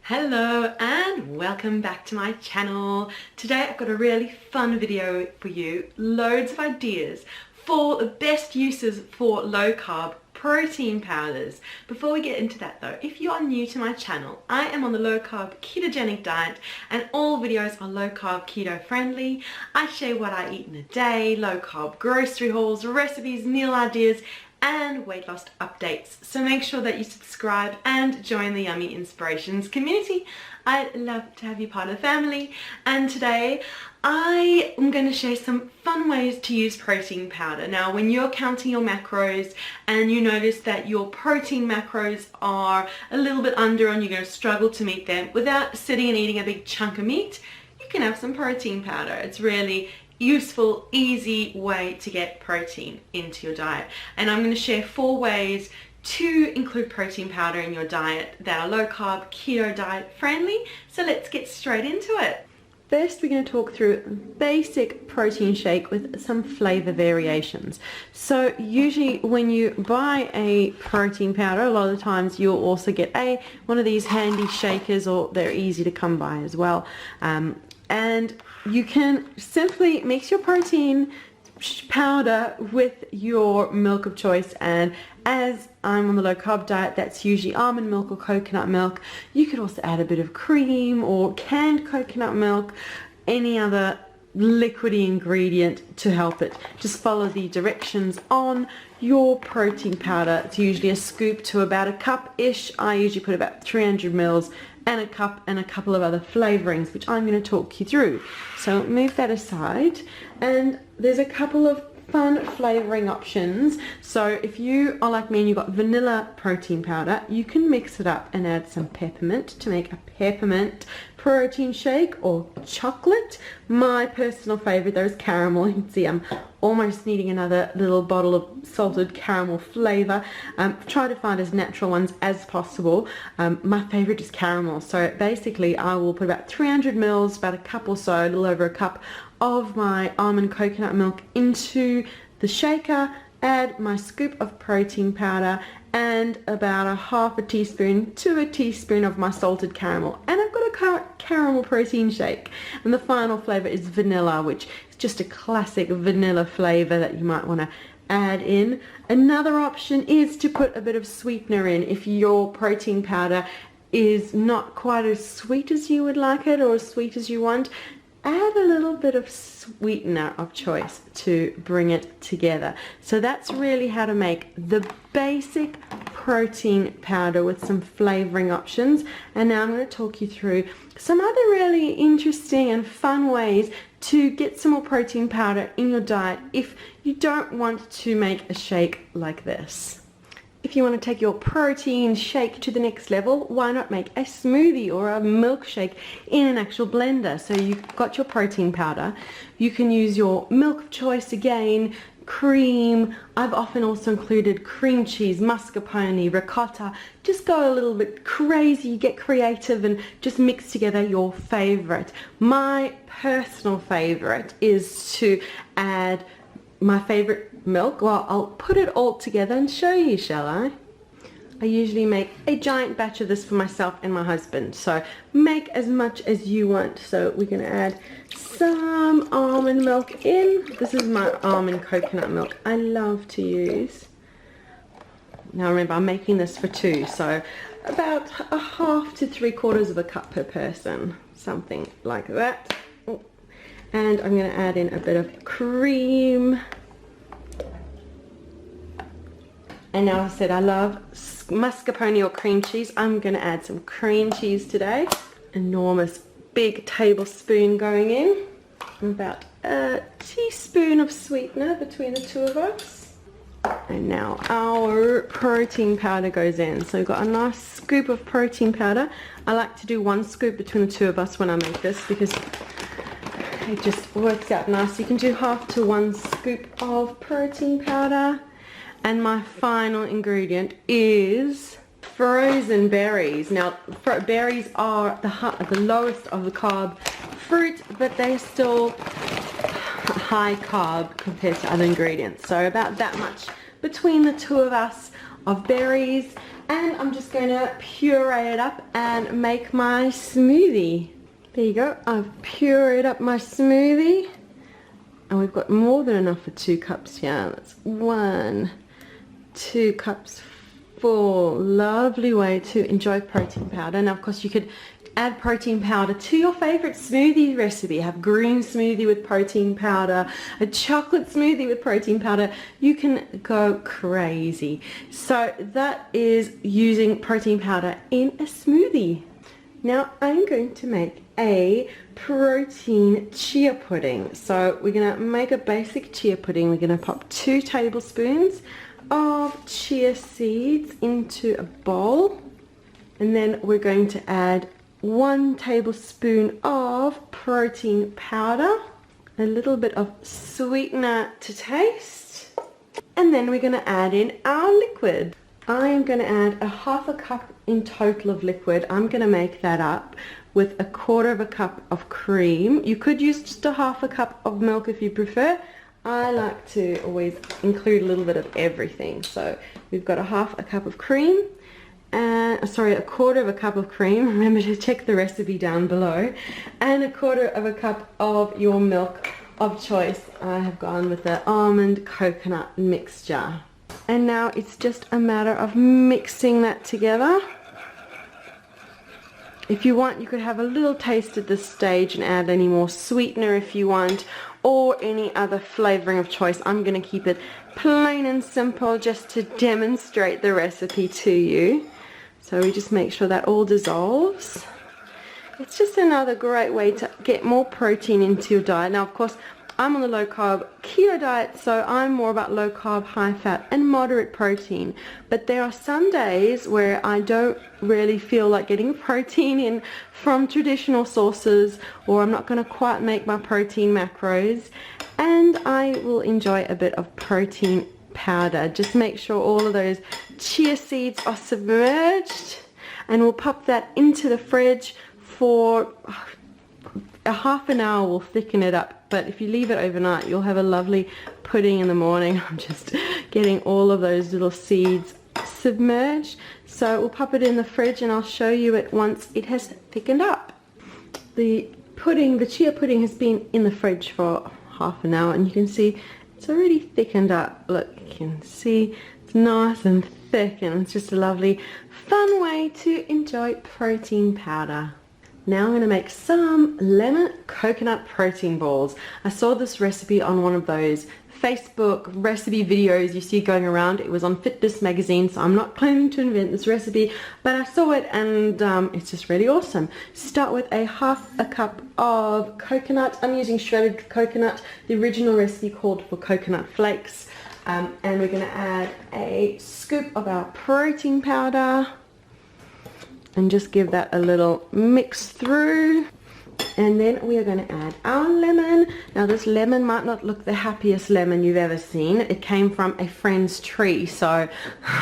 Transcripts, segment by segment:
Hello and welcome back to my channel. Today I've got a really fun video for you. Loads of ideas for the best uses for low carb protein powders. Before we get into that though, if you are new to my channel, I am on the low carb ketogenic diet and all videos are low carb keto friendly. I share what I eat in a day, low carb grocery hauls, recipes, meal ideas and weight loss updates. So make sure that you subscribe and join the Yummy Inspirations community. I'd love to have you part of the family. And today I am going to share some fun ways to use protein powder. Now when you're counting your macros and you notice that your protein macros are a little bit under and you're going to struggle to meet them without sitting and eating a big chunk of meat, you can have some protein powder. It's really useful, easy way to get protein into your diet. And I'm going to share 4 ways to include protein powder in your diet that are low carb, keto diet friendly. So let's get straight into it. First, we're going to talk through a basic protein shake with some flavor variations. So usually when you buy a protein powder, a lot of the times you'll also get one of these handy shakers, or they're easy to come by as well. And you can simply mix your protein powder with your milk of choice, and as I'm on the low carb diet, that's usually almond milk or coconut milk. You could also add a bit of cream or canned coconut milk, any other liquidy ingredient to help it. Just follow the directions on your protein powder. It's usually a scoop to about a cup-ish. I usually put about 300 mils and a cup and a couple of other flavorings, which I'm going to talk you through. So move that aside, and there's a couple of fun flavoring options. So if you are like me and you've got vanilla protein powder, you can mix it up and add some peppermint to make a peppermint protein shake, or chocolate. My personal favorite though is caramel. You can see I'm almost needing another little bottle of salted caramel flavor. Try to find as natural ones as possible. My favorite is caramel. So basically I will put about 300 mils, about a cup or so, a little over a cup of my almond coconut milk into the shaker, add my scoop of protein powder and about a half a teaspoon to a teaspoon of my salted caramel, and I've got a caramel protein shake. And the final flavor is vanilla, which is just a classic vanilla flavor that you might want to add in. Another option is to put a bit of sweetener in if your protein powder is not quite as sweet as you would like it, or as sweet as you want. Add a little bit of sweetener of choice to bring it together. So that's really how to make the basic protein powder with some flavoring options. And now I'm going to talk you through some other really interesting and fun ways to get some more protein powder in your diet if you don't want to make a shake like this. If you want to take your protein shake to the next level, why not make a smoothie or a milkshake in an actual blender? So you've got your protein powder. You can use your milk of choice again, cream. I've often also included cream cheese, mascarpone, ricotta. Just go a little bit crazy, get creative and just mix together your favorite. My personal favorite is to add my favorite milk. Well, I'll put it all together and show you, shall I? I usually make a giant batch of this for myself and my husband, so make as much as you want. So we're going to add some almond milk in. This is my almond coconut milk I love to use. Now remember, I'm making this for 2, so about a half to 3/4 of a cup per person, something like that. And I'm going to add in a bit of cream. And now I said I love mascarpone or cream cheese. I'm going to add some cream cheese today. Enormous big tablespoon going in. About a teaspoon of sweetener between the 2 of us. And now our protein powder goes in. So we've got a nice scoop of protein powder. I like to do 1 scoop between the 2 of us when I make this, because it just works out nice. You can do half to 1 scoop of protein powder. And my final ingredient is frozen berries. Now, berries are the lowest of the carb fruit, but they're still high carb compared to other ingredients. So about that much between the 2 of us of berries. And I'm just going to puree it up and make my smoothie. There you go, I've pureed up my smoothie. And we've got more than enough for 2 cups here. That's 1, 2 cups full. Lovely way to enjoy protein powder. Now, of course, you could add protein powder to your favorite smoothie recipe. Have green smoothie with protein powder, a chocolate smoothie with protein powder. You can go crazy. So that is using protein powder in a smoothie. Now I'm going to make a protein chia pudding. So we're going to make a basic chia pudding. We're going to pop 2 tablespoons of chia seeds into a bowl, and then we're going to add 1 tablespoon of protein powder, a little bit of sweetener to taste, and then we're going to add in our liquid. I am going to add a 1/2 cup in total of liquid. I'm going to make that up with 1/4 cup of cream. You could use just a 1/2 cup of milk if you prefer. I like to always include a little bit of everything. So we've got a 1/2 cup of cream, and sorry, 1/4 cup of cream. Remember to check the recipe down below, and 1/4 cup of your milk of choice. I have gone with the almond coconut mixture. And now it's just a matter of mixing that together. If you want, you could have a little taste at this stage and add any more sweetener if you want, or any other flavoring of choice. I'm going to keep it plain and simple just to demonstrate the recipe to you. So we just make sure that all dissolves. It's just another great way to get more protein into your diet. Now, of course, I'm on the low carb keto diet, so I'm more about low carb, high fat and moderate protein. But there are some days where I don't really feel like getting protein in from traditional sources, or I'm not going to quite make my protein macros, and I will enjoy a bit of protein powder. Just make sure all of those chia seeds are submerged, and we'll pop that into the fridge for a 1/2 hour. Will thicken it up, but if you leave it overnight, you'll have a lovely pudding in the morning. I'm just getting all of those little seeds submerged. So we'll pop it in the fridge, and I'll show you it once it has thickened up. The pudding, the chia pudding, has been in the fridge for 1/2 hour, and you can see it's already thickened up. Look, you can see it's nice and thick, and it's just a lovely fun way to enjoy protein powder. Now I'm going to make some lemon coconut protein balls. I saw this recipe on one of those Facebook recipe videos you see going around. It was on Fitness Magazine, so I'm not claiming to invent this recipe, but I saw it, and it's just really awesome. Start with a 1/2 cup of coconut. I'm using shredded coconut. The original recipe called for coconut flakes. And we're going to add a scoop of our protein powder, and just give that a little mix through. And then we are going to add our lemon. Now this lemon might not look the happiest lemon you've ever seen. It came from a friend's tree, so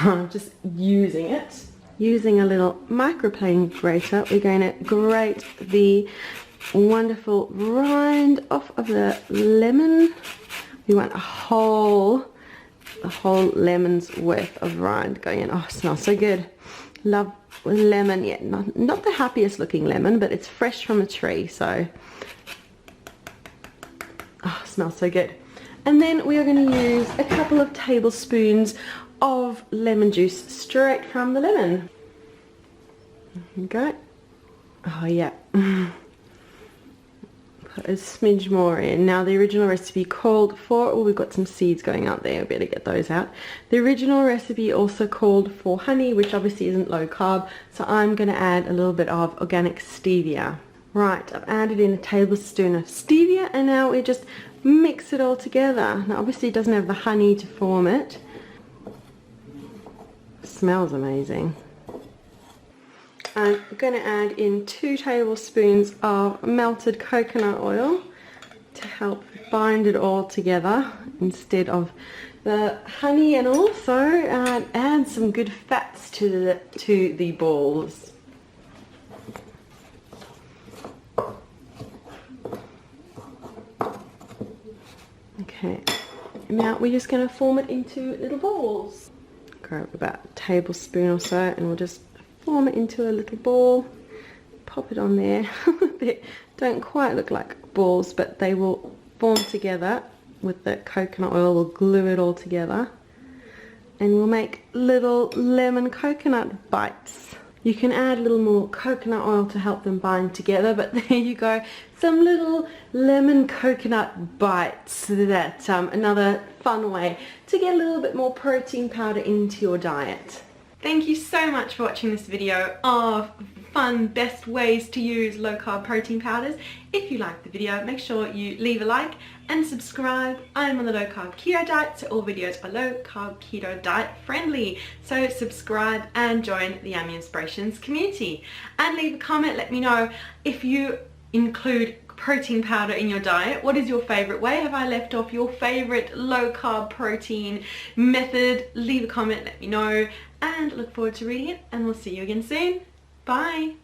I'm just using it. Using a little microplane grater, we're going to grate the wonderful rind off of the lemon. We want a whole lemon's worth of rind going in. Oh, it smells so good. Love lemon. Yeah, not the happiest looking lemon, but it's fresh from a tree, so it smells so good. And then we are going to use a couple of tablespoons of lemon juice straight from the lemon. There you go. Oh yeah. Put a smidge more in. Now the original recipe called for, oh, we've got some seeds going out there, we better get those out. The original recipe also called for honey, which obviously isn't low carb, so I'm going to add a little bit of organic stevia. Right, I've added in a tablespoon of stevia, and now we just mix it all together. Now obviously it doesn't have the honey to form it. It smells amazing. I'm going to add in 2 tablespoons of melted coconut oil to help bind it all together instead of the honey, and also add some good fats to the balls. Okay, now we're just going to form it into little balls. Grab about a tablespoon or so, and we'll just form it into a little ball. Pop it on there. They don't quite look like balls, but they will form together with the coconut oil. We'll glue it all together, and we'll make little lemon coconut bites. You can add a little more coconut oil to help them bind together, but there you go, some little lemon coconut bites. That's another fun way to get a little bit more protein powder into your diet. Thank you so much for watching this video of fun best ways to use low carb protein powders. If you liked the video, make sure you leave a like and subscribe. I'm on the low carb keto diet, so all videos are low carb keto diet friendly. So subscribe and join the Yummy Inspirations community. And leave a comment, let me know if you include protein powder in your diet. What is your favorite way? Have I left off your favorite low carb protein method? Leave a comment, let me know, and look forward to reading it, and we'll see you again soon. Bye.